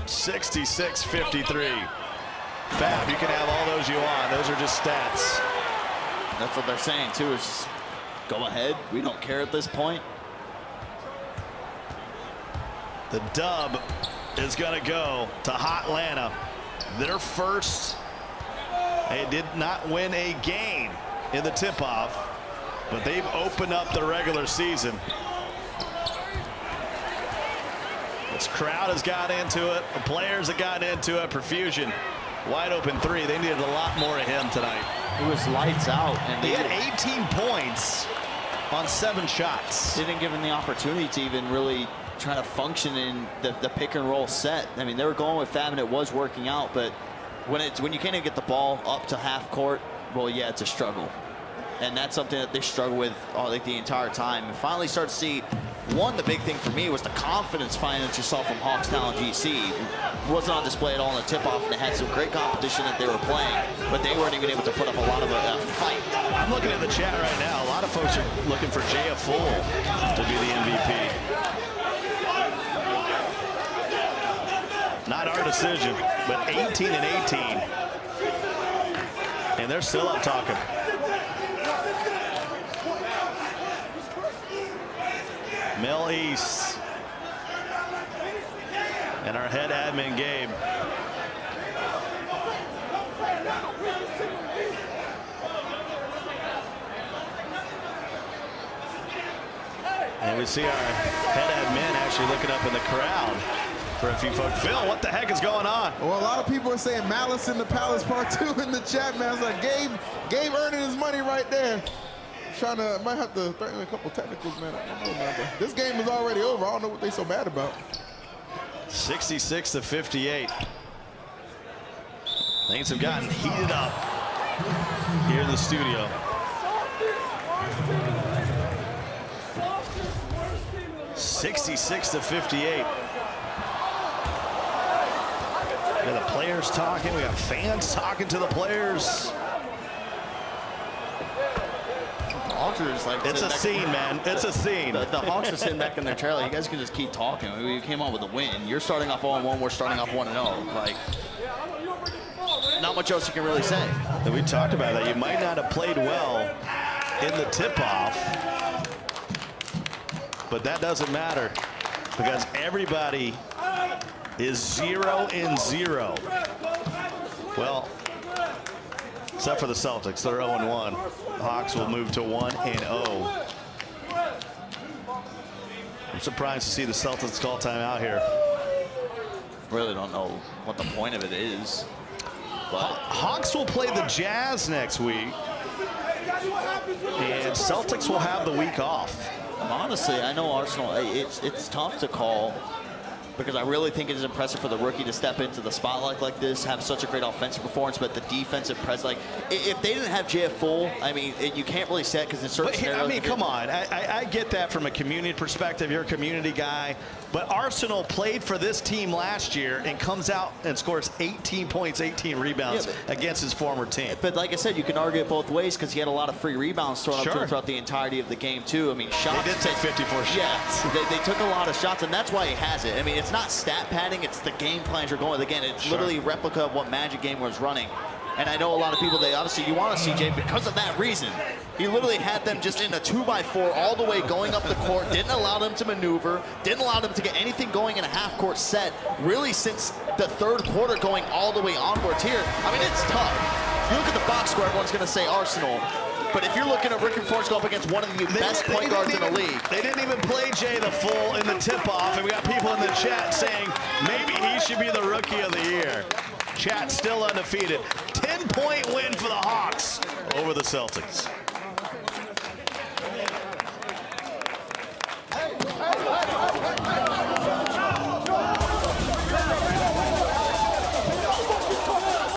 66-53. Fab, you can have all those you want. Those are just stats. That's what they're saying, too, is just go ahead. We don't care at this point. The dub is going to go to Hotlanta. Their first. They did not win a game in the tip-off, but they've opened up the regular season. This crowd has got into it. The players have gotten into it. Perfusion, wide open three. They needed a lot more of him tonight. It was lights out. And They had 18 points on 7 shots. Didn't give him the opportunity to even really try to function in the pick and roll set. I mean, they were going with Fab and it was working out, but when you can't even get the ball up to half court, well, yeah, it's a struggle. And that's something that they struggle with like the entire time. And finally start to see, one, the big thing for me was the confidence finally that you saw from Hawks Talent GC. It wasn't on display at all in the tip-off, and they had some great competition that they were playing, but they weren't even able to put up a lot of a fight. I'm looking at the chat right now. A lot of folks are looking for Jaya Full to be the MVP. Not our decision, but 18 and 18. And they're still up talking. Mel East and our head admin, Gabe. And we see our head admin actually looking up in the crowd for a few folks. Phil, what the heck is going on? Well, a lot of people are saying Malice in the Palace Part 2 in the chat, man. It's like Gabe earning his money right there. Might have to threaten a couple technicals, man. I don't know, man. But this game is already over. I don't know what they're so mad about. 66-58. Things have gotten heated up here in the studio. (66-58). We got the players talking. We got fans talking to the players. It's a scene, man. It's a scene. The Hawks are sitting back in their trailer. You guys can just keep talking. We came on with a win. You're starting off 0-1. We're starting off 1-0. Like, not much else you can really say. And we talked about that. You might not have played well in the tip-off, but that doesn't matter because everybody is 0-0. Well, except for the Celtics, they're 0-1. Hawks will move to 1-0. I'm surprised to see the Celtics call timeout here. Really don't know what the point of it is. But Hawks will play the Jazz next week, and Celtics will have the week off. Honestly, I know Arsenal, it's tough to call because I really think it is impressive for the rookie to step into the spotlight like this, have such a great offensive performance, but the defensive presence, like, if they didn't have JF Full, I mean, you can't really say it because in certain scenarios. I mean, come on. I get that from a community perspective. You're a community guy. But Arsenal played for this team last year and comes out and scores 18 points, 18 rebounds against his former team. But like I said, you can argue it both ways because he had a lot of free rebounds thrown up to him throughout the entirety of the game, too. I mean, shots. They did take 54 shots. Yeah, they took a lot of shots, and that's why he has it. I mean, it's not stat padding. It's the game plans you're going with. Again, it's literally a replica of what Magic Game was running. And I know a lot of people, you want to see Jay because of that reason. He literally had them just in a 2x4 all the way going up the court, didn't allow them to maneuver, didn't allow them to get anything going in a half-court set, really since the third quarter going all the way onwards here. I mean, it's tough. You look at the box score, everyone's going to say Arsenal. But if you're looking at Rick and Force go up against one of the best point guards in the league. They didn't even play Jay the Full in the tip-off, and we got people in the chat saying maybe he should be the Rookie of the Year. Chat still undefeated. 10-point win for the Hawks over the Celtics.